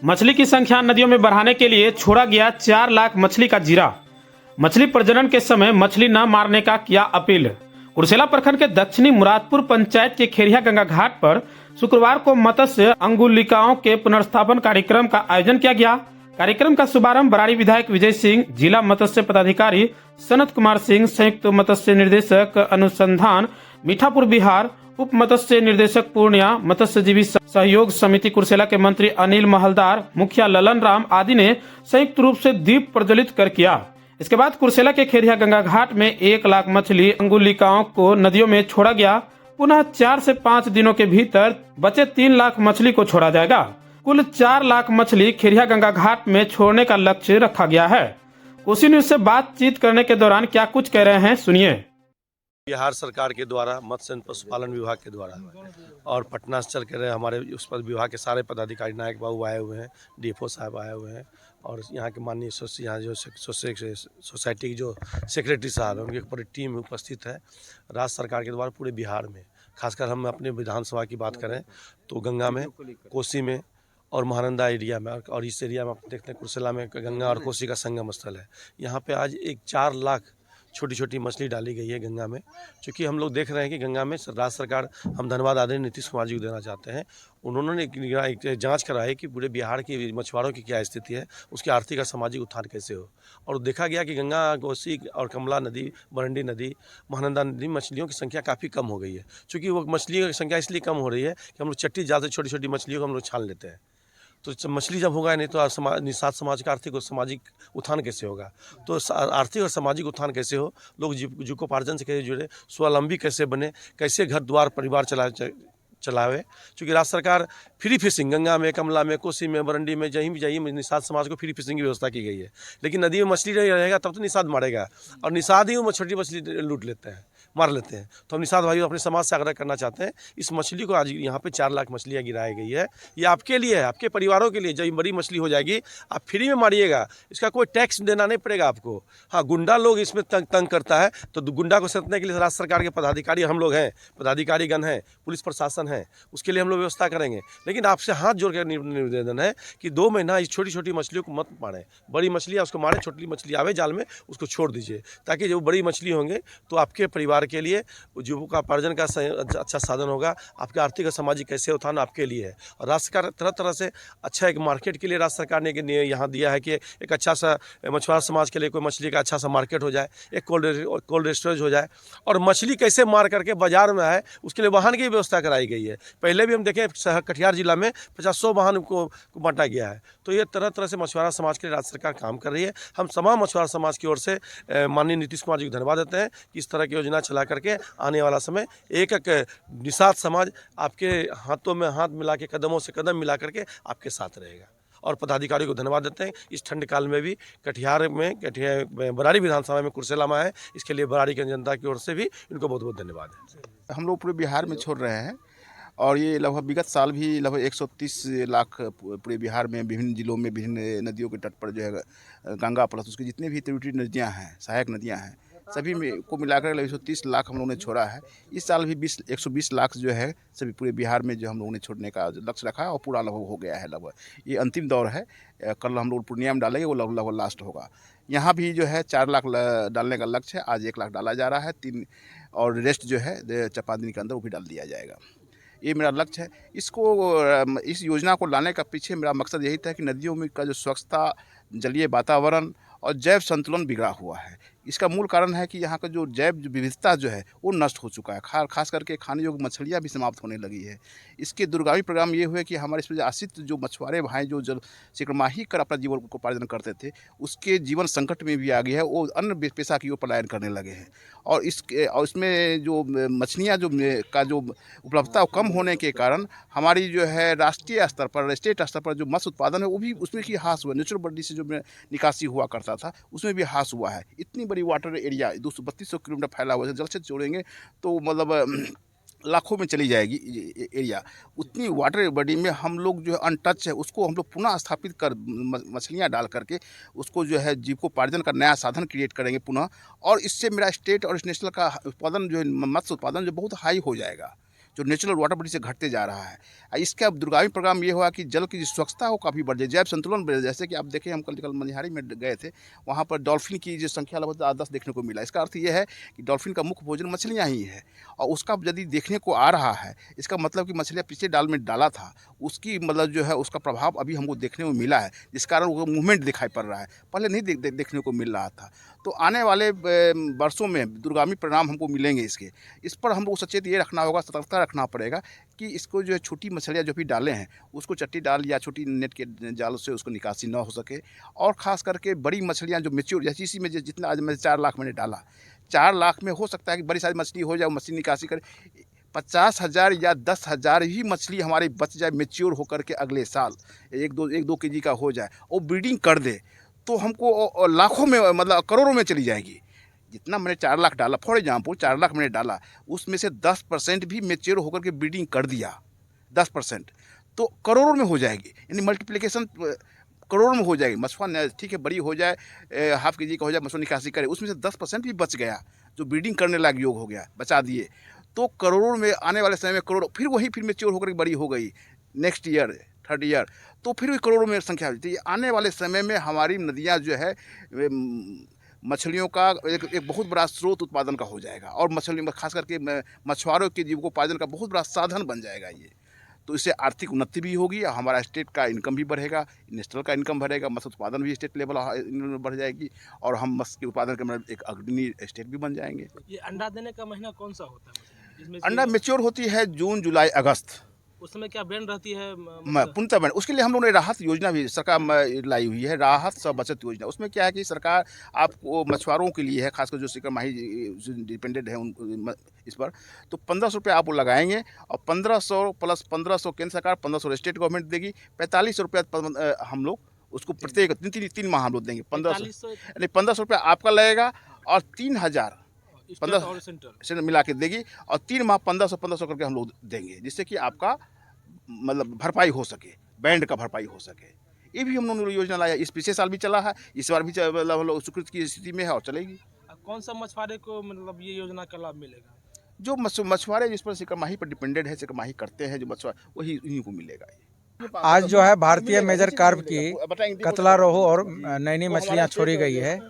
मछली की संख्या नदियों में बढ़ाने के लिए छोड़ा गया 4 लाख मछली का जीरा। मछली प्रजनन के समय मछली न मारने का किया अपील। कुर्सेला प्रखंड के दक्षिणी मुरादपुर पंचायत के खेरिया गंगा घाट पर शुक्रवार को मत्स्य अंगुलिकाओं के पुनर्स्थापन कार्यक्रम का आयोजन किया गया। कार्यक्रम का शुभारंभ बराड़ी विधायक विजय सिंह, जिला मत्स्य पदाधिकारी सनत कुमार सिंह, संयुक्त मत्स्य निर्देशक अनुसंधान मीठापुर बिहार, उप मत्स्य निर्देशक पूर्णिया, मत्स्यजीवी सहयोग समिति कुर्सेला के मंत्री अनिल महलदार, मुखिया ललन राम आदि ने संयुक्त रूप से दीप प्रज्वलित कर किया। इसके बाद कुर्सेला के खेरिया गंगा घाट में 1 लाख मछली अंगुलिकाओं को नदियों में छोड़ा गया। पुनः 4 से 5 दिनों के भीतर बचे 3 लाख मछली को छोड़ा जाएगा। कुल 4 लाख मछली खेरिया गंगा घाट में छोड़ने का लक्ष्य रखा गया है। कोसी न्यूज से बातचीत करने के दौरान क्या कुछ कह रहे हैं, सुनिए। बिहार सरकार के द्वारा मत्स्य एवं पशुपालन विभाग के द्वारा और पटना से चल कर हमारे उस पर विभाग के सारे पदाधिकारी, नायक बाबू आए हुए हैं, डीएफओ साहब आए हुए हैं और यहाँ के माननीय यहाँ जो सोसाइटी की जो सेक्रेटरी साहब हैं, उनकी पूरी टीम उपस्थित है। राज्य सरकार के द्वारा पूरे बिहार में, खासकर हम अपने विधानसभा की बात करें तो गंगा में, कोसी में और महानंदा एरिया में, और इस एरिया में आप देखते हैं कुर्सेला में गंगा और कोसी का संगम स्थल है। यहाँ पे आज 4 लाख छोटी छोटी मछली डाली गई है गंगा में। क्योंकि हम लोग देख रहे हैं कि गंगा में राज्य सरकार, हम धन्यवाद आदरणीय नीतीश कुमार जी को देना चाहते हैं, उन्होंने एक जांच कराई कि पूरे बिहार की मछुआरों की क्या स्थिति है, उसकी आर्थिक और सामाजिक उत्थान कैसे हो। और देखा गया कि गंगा, कोसी और कमला नदी, बरंडी नदी, महानंदा नदी मछलियों की संख्या काफ़ी कम हो गई है। चूँकि वो मछलियों की संख्या इसलिए कम हो रही है कि हम लोग चट्टी जाल से छोटी छोटी मछलियों को हम लोग छान लेते हैं। तो मछली जब होगा नहीं तो निषाद समाज का आर्थिक और सामाजिक उत्थान कैसे होगा। तो आर्थिक और सामाजिक उत्थान कैसे हो, लोग जीविकोपार्जन से कैसे जुड़े, स्वावलंबी कैसे बने, कैसे घर द्वार परिवार चलावे। चूँकि राज्य सरकार फ्री फिशिंग गंगा में, कमला में, कोसी में, बरंडी में जहीं भी जाइए निषाद समाज को फ्री फिशिंग की व्यवस्था की गई है। लेकिन नदी में मछली नहीं रहेगा तब तो निषाद मारेगा, और निषाद ही वो छोटी मछली लूट लेते हैं, मार लेते हैं। तो हम निषाद भाइयों अपने समाज से आग्रह करना चाहते हैं, इस मछली को आज यहाँ पे 4 लाख मछलियाँ गिराई गई है। ये आपके लिए है, आपके परिवारों के लिए। जब बड़ी मछली हो जाएगी आप फ्री में मारिएगा, इसका कोई टैक्स देना नहीं पड़ेगा आपको। हाँ, गुंडा लोग इसमें तंग करता है, तो गुंडा को सतने के लिए राज्य सरकार के पदाधिकारी हम लोग हैं, पदाधिकारीगण हैं, पुलिस प्रशासन है, उसके लिए हम लोग व्यवस्था करेंगे। लेकिन आपसे हाथ जोड़ कर निवेदन है कि 2 महीना इस छोटी छोटी मछलियों को मत मारें। बड़ी मछली है उसको मारें, छोटी मछली आवे जाल में उसको छोड़ दीजिए, ताकि जब बड़ी मछली होंगे तो आपके परिवार के लिए जीविकोपार्जन का अच्छा साधन होगा। आपके आर्थिक और सामाजिक कैसे उत्थान आपके लिए है। और राज्य सरकार तरह तरह से अच्छा एक मार्केट के लिए राज्य सरकार ने यहाँ दिया है कि एक अच्छा सा मछुआरा समाज के लिए कोई मछली का अच्छा सा मार्केट हो जाए, एक कोल्ड स्टोरेज हो जाए, और मछली कैसे मार करके बाजार में आए उसके लिए वाहन की व्यवस्था कराई गई है। पहले भी हम देखें कटिहार जिला में 50-100 वाहन को बांटा गया है। तो ये तरह तरह से मछुआरा समाज के लिए राज्य सरकार काम कर रही है। हम तमाम मछुआरा समाज की ओर से माननीय नीतीश कुमार जी को धन्यवाद देते हैं कि इस तरह की योजना चला करके आने वाला समय एक निषाद समाज आपके हाथों में हाथ मिला के, कदमों से कदम मिला करके आपके साथ रहेगा। और पदाधिकारियों को धन्यवाद देते हैं, इस ठंड काल में भी कटिहार बराड़ी विधानसभा में कुर्सेला में आए, इसके लिए बराड़ी की जनता की ओर से भी इनको बहुत बहुत धन्यवाद है। हम लोग पूरे बिहार में छोड़ रहे हैं, और ये लगभग विगत साल भी लगभग 130 लाख पूरे बिहार में विभिन्न जिलों में विभिन्न नदियों के तट पर जो है गंगा प्लस उसकी जितनी भी ट्रिब्यूटरी नदियाँ हैं, सहायक नदियाँ हैं, सभी में को मिलाकर लगभग 130 लाख हम लोगों ने छोड़ा है। इस साल भी 120 लाख जो है सभी पूरे बिहार में जो हम लोगों ने छोड़ने का लक्ष्य रखा है, और पूरा लगभग हो गया है। लगभग ये अंतिम दौर है, कल हम लोग पूर्णिया में डालेंगे, वो लगभग लास्ट होगा। यहाँ भी जो है 4 लाख डालने का लक्ष्य है, आज 1 लाख डाला जा रहा है, 3 और रेस्ट जो है 4-5 दिन के अंदर वो भी डाल दिया जाएगा। ये मेरा लक्ष्य है। इस योजना को लाने का पीछे मेरा मकसद यही था कि नदियों में का जो स्वच्छता, जलीय वातावरण और जैव संतुलन बिगड़ा हुआ है, इसका मूल कारण है कि यहाँ का जो जैव विविधता जो है वो नष्ट हो चुका है। खास करके खाने योग्य मछलियाँ भी समाप्त होने लगी है। इसके दूरगामी परिणाम ये हुए कि हमारे इस पर आश्रित जो मछुआरे भाई जो जल सिक्रमाही कर अपना जीवन को उपार्जन करते थे, उसके जीवन संकट में भी आ गया है, वो अन्य पेशा की ओर पलायन करने लगे हैं। और इसमें जो मछलियाँ का जो उपलब्धता कम होने के कारण हमारी जो है राष्ट्रीय स्तर पर, स्टेट स्तर पर जो मत्स्य उत्पादन है वो भी उसमें भी ह्रास हुआ। नेचुरल बॉडी से जो निकासी हुआ करता था उसमें भी ह्रास हुआ है। इतनी बड़ी वाटर एरिया 232 किलोमीटर फैला हुआ है, जल से जोड़ेंगे तो मतलब लाखों में चली जाएगी एरिया। उतनी वाटर बॉडी में हम लोग जो है अनटच है, उसको हम लोग पुनः स्थापित कर मछलियाँ डाल करके उसको जो है जीविकोपार्जन का नया साधन क्रिएट करेंगे पुनः। और इससे मेरा स्टेट और नेशनल का उत्पादन जो है मत्स्य उत्पादन जो बहुत हाई हो जाएगा। जो नेचुरल वाटर बॉडी से घटते जा रहा है। इसका दूरगामी प्रोग्राम ये हुआ कि जल की जो स्वच्छता है वो काफ़ी बढ़ जाए, जैव संतुलन बढ़े। जैसे कि आप देखें, हम कल मनिहारी में गए थे, वहाँ पर डॉल्फिन की जो संख्या लगभग 8-10 देखने को मिला। इसका अर्थ ये है कि डॉल्फिन का मुख्य भोजन मछलियाँ ही है, और उसका यदि देखने को आ रहा है, इसका मतलब कि मछलियाँ पिछले डाल में डाला था, उसकी मतलब जो है उसका प्रभाव अभी हमको देखने को मिला है, जिस कारण वो मूवमेंट दिखाई पड़ रहा है, पहले नहीं देखने को मिल रहा था। तो आने वाले वर्षों में दूरगामी परिणाम हमको मिलेंगे इसके। इस पर हमको सचेत ये रखना होगा, सतर्कता रखना पड़ेगा कि इसको जो है छोटी मछलियाँ जो भी डाले हैं उसको चट्टी डाल या छोटी नेट के जाल से उसको निकासी ना हो सके, और ख़ास करके बड़ी मछलियाँ जो मैच्योर, जैसे इसी में जितना आज मैं 4 लाख मैंने डाला, 4 लाख में हो सकता है कि बड़ी सारी मछली हो जाए, मछली निकासी करे 50,000 या 10,000 ही मछली हमारी बच जाए मैच्योर होकर के अगले साल 1-2 केजी का हो जाए और ब्रीडिंग कर दे, तो हमको लाखों में मतलब करोड़ों में चली जाएगी। जितना मैंने 4 लाख डाला, फॉर एग्जाम्पल 4 लाख मैंने डाला, उसमें से 10% भी मैच्योर होकर के ब्रीडिंग कर दिया, 10%, तो करोड़ों में हो जाएगी। यानी मल्टीप्लिकेशन करोड़ों में हो जाएगी। मछुआ ठीक है, बड़ी हो जाए, हाफ केजी का हो जाए, मछुआ निकासी करे, उसमें से 10% भी बच गया, जो ब्रीडिंग करने लायक योग हो गया, बचा दिए, तो करोड़ों में आने वाले समय में करोड़ों, फिर मैच्योर होकर बड़ी हो गई नेक्स्ट ईयर, थर्ड ईयर, तो फिर भी करोड़ों में संख्या होती है। आने वाले समय में हमारी नदियाँ जो है मछलियों का एक बहुत बड़ा स्रोत उत्पादन का हो जाएगा, और मछली में खास करके मछुआरों के जीविकोपार्जन का बहुत बड़ा साधन बन जाएगा ये। तो इससे आर्थिक उन्नति भी होगी, हमारा स्टेट का इनकम भी बढ़ेगा, नेशनल का इनकम बढ़ेगा, मत्स्य उत्पादन भी स्टेट लेवल बढ़ जाएगी, और हम मत्स्य के उत्पादन के मतलब एक अग्रणी स्टेट भी बन जाएंगे। ये अंडा देने का महीना कौन सा होता है? इसमें अंडा मैच्योर होती है जून, जुलाई, अगस्त, उस समय क्या बैन रहती है? पूर्णतः बैन। उसके लिए हम लोगों ने राहत योजना भी सरकार लाई हुई है, राहत सह बचत योजना। उसमें क्या है कि सरकार आपको मछुआरों के लिए है, खासकर जो सिकर माही डिपेंडेंट है उन इस पर, तो 1500 रुपये आप वो लगाएंगे, और 1500 प्लस 1500 केंद्र सरकार, 1500 स्टेट गवर्नमेंट देगी, 4500 रुपये हम लोग उसको प्रत्येक 3 माह हम लोग देंगे। 1500 यानी 1500 रुपये आपका लगेगा, और 3000 15 सेंटर मिला के देगी, और 3 माह 1500 करके हम लोग देंगे, जिससे कि आपका मतलब भरपाई हो सके, बैंड का भरपाई हो सके। ये भी हम लोगों ने योजना लाया, इस पिछले साल भी चला है, इस बार भी मतलब स्वीकृत की स्थिति में है और चलेगी। कौन सा मछुआरे को मतलब ये योजना का लाभ मिलेगा? जो मछुआरे जिस पर सिकरमाही पर डिपेंडेंट है, सिकरमाही करते हैं जो मछुआरे, वही उन्हीं को मिलेगा। आज जो है भारतीय मेजर कार्प की कतला, रोहू और नैनी मछलियाँ छोड़ी गई है,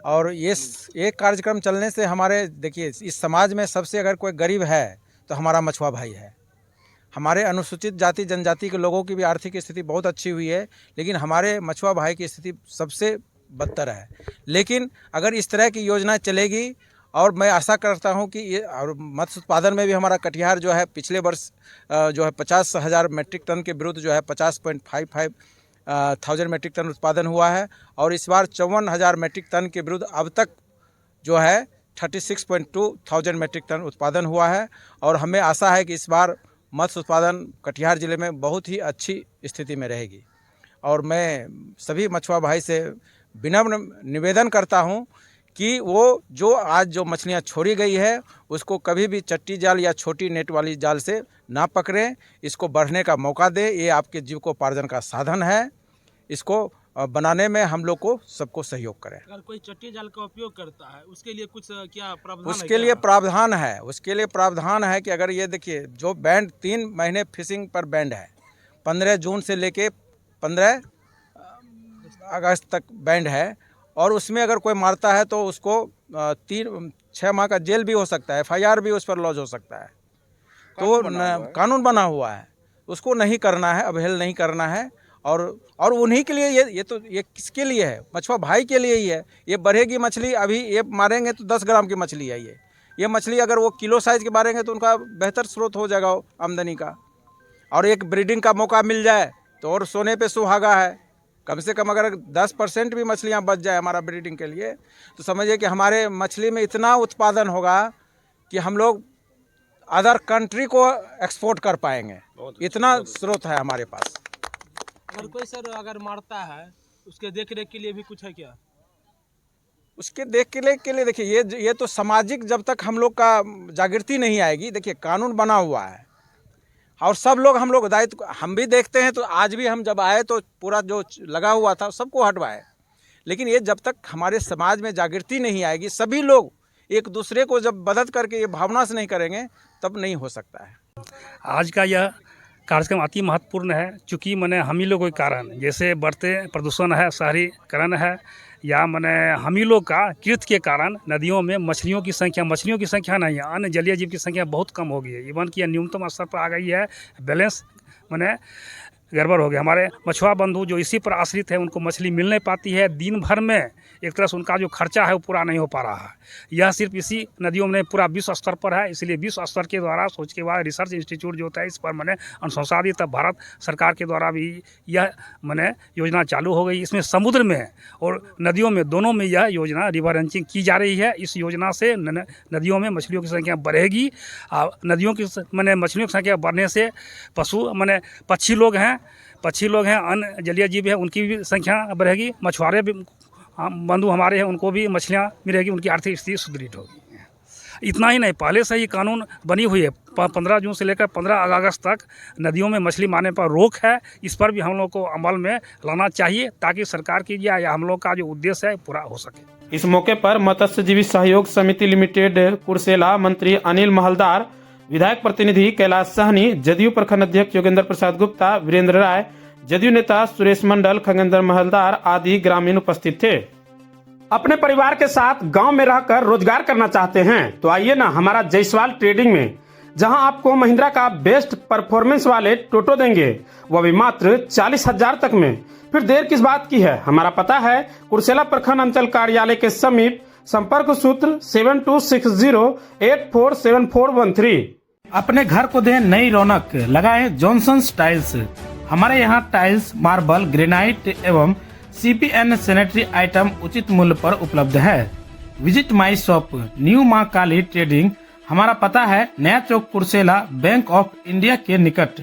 और ये कार्यक्रम चलने से हमारे, देखिए, इस समाज में सबसे अगर कोई गरीब है तो हमारा मछुआ भाई है। हमारे अनुसूचित जाति जनजाति के लोगों की भी आर्थिक स्थिति बहुत अच्छी हुई है, लेकिन हमारे मछुआ भाई की स्थिति सबसे बदतर है। लेकिन अगर इस तरह की योजना चलेगी, और मैं आशा करता हूं कि ये, और मत्स्य उत्पादन में भी हमारा कटिहार जो है पिछले वर्ष जो है 50,000 मेट्रिक टन के विरुद्ध जो है 50,55,000 मेट्रिक टन उत्पादन हुआ है, और इस बार 54,000 मेट्रिक टन के विरुद्ध अब तक जो है 36,200 मेट्रिक टन उत्पादन हुआ है। और हमें आशा है कि इस बार मत्स्य उत्पादन कटिहार ज़िले में बहुत ही अच्छी स्थिति में रहेगी। और मैं सभी मछुआ भाई से विनम्र निवेदन करता हूं कि वो जो आज जो मछलियां छोड़ी गई है उसको कभी भी चट्टी जाल या छोटी नेट वाली जाल से ना पकड़ें, इसको बढ़ने का मौका दें। ये आपके जीविकोपार्जन का साधन है, इसको बनाने में हम लोग को सबको सहयोग करें। अगर कोई चट्टी जाल का उपयोग करता है उसके लिए कुछ क्या प्रावधान है? उसके लिए प्रावधान है कि अगर ये देखिए, जो बैंड 3 महीने फिशिंग पर बैंड है, 15 जून से लेके 15 अगस्त तक बैंड है, और उसमें अगर कोई मारता है तो उसको 6 माह का जेल भी हो सकता है, FIR भी उस पर लॉन्च हो सकता है। तो कानून बना हुआ है, उसको नहीं करना है, अवहेल नहीं करना है। और उन्हीं के लिए ये किसके लिए है? मछुआ भाई के लिए ही है। ये बढ़ेगी मछली, अभी ये मारेंगे तो 10 ग्राम की मछली है ये मछली अगर वो किलो साइज़ की मारेंगे तो उनका बेहतर स्रोत हो जाएगा आमदनी का, और एक ब्रीडिंग का मौका मिल जाए तो और सोने पे सुहागा है। कम से कम अगर 10% भी मछलियाँ बच जाए हमारा ब्रीडिंग के लिए, तो समझिए कि हमारे मछली में इतना उत्पादन होगा कि हम लोग अदर कंट्री को एक्सपोर्ट कर पाएंगे, इतना स्रोत है हमारे पास। अगर कोई सर अगर मारता है उसके देख रेख के लिए भी कुछ है क्या? उसके देख रेख के लिए देखिए, ये तो सामाजिक, जब तक हम लोग का जागृति नहीं आएगी, देखिए कानून बना हुआ है और सब लोग, हम लोग दायित्व हम भी देखते हैं। तो आज भी हम जब आए तो पूरा जो लगा हुआ था सबको हटवाए, लेकिन ये जब तक हमारे समाज में जागृति नहीं आएगी, सभी लोग एक दूसरे को जब मदद करके ये भावना से नहीं करेंगे, तब नहीं हो सकता है। आज का यह कार्यक्रम अति महत्वपूर्ण है, चूँकि मैंने हम ही लोगों के कारण, जैसे बढ़ते प्रदूषण है, शहरीकरण है, या मैंने हम ही लोग का कृत्य के कारण नदियों में मछलियों की संख्या नहीं है, अन्य जलीय जीव की संख्या बहुत कम हो गई है। इवन कि यह न्यूनतम स्तर पर आ गई है। बैलेंस मैंने गड़बड़ हो गया। हमारे मछुआ बंधु जो इसी पर आश्रित है, उनको मछली मिल नहीं पाती है। दिन भर में एक तरह से उनका जो खर्चा है वो पूरा नहीं हो पा रहा है। यह सिर्फ इसी नदियों में पूरा विश्व स्तर पर है। इसलिए विश्व स्तर के द्वारा सोच के बाद रिसर्च इंस्टीट्यूट जो होता है, इस पर मैंने अनुसंधानित भारत सरकार के द्वारा भी यह मैंने योजना चालू हो गई। इसमें समुद्र में और नदियों में दोनों में यह योजना रिवर रंचिंग की जा रही है। इस योजना से नदियों में मछलियों की संख्या बढ़ेगी। नदियों की मैंने मछलियों की संख्या बढ़ने से पक्षी लोग हैं, अन्य जलीय जीव है, उनकी भी संख्या बढ़ेगी। मछुआरे भी बंधु हमारे हैं, उनको भी मछलियाँ मिलेगी, उनकी आर्थिक स्थिति सुदृढ़ होगी। इतना ही नहीं, पहले से ही कानून बनी हुई है। 15 जून से लेकर 15 अगस्त तक नदियों में मछली मारने पर रोक है। इस पर भी हम लोग को अमल में लाना चाहिए, ताकि सरकार की या हम लोग का जो उद्देश्य है पूरा हो सके। इस मौके पर मत्स्यजीवी सहयोग समिति लिमिटेड कुर्सेला मंत्री अनिल महलदार, विधायक प्रतिनिधि कैलाश सहनी, जदयू प्रखंड अध्यक्ष योगेंद्र प्रसाद गुप्ता, वीरेंद्र राय, जदयू नेता सुरेश मंडल, खगेंद्र महलदार आदि ग्रामीण उपस्थित थे। अपने परिवार के साथ गांव में रहकर रोजगार करना चाहते हैं तो आइए ना हमारा जायसवाल ट्रेडिंग में, जहां आपको महिंद्रा का बेस्ट परफॉर्मेंस वाले टोटो देंगे, वह भी मात्र 40,000 तक में। फिर देर किस बात की है। हमारा पता है कुर्सेला प्रखंड अंचल कार्यालय के समीप। संपर्क सूत्र 7260847413। अपने घर को दें नई रौनक, लगाएं जॉनसन्स टाइल्स। हमारे यहाँ टाइल्स, मार्बल, ग्रेनाइट एवं CPN सैनिटरी आइटम उचित मूल्य पर उपलब्ध है। विजिट माई शॉप, न्यू मां काली ट्रेडिंग। हमारा पता है नया चौक कुर्सेला, बैंक ऑफ इंडिया के निकट।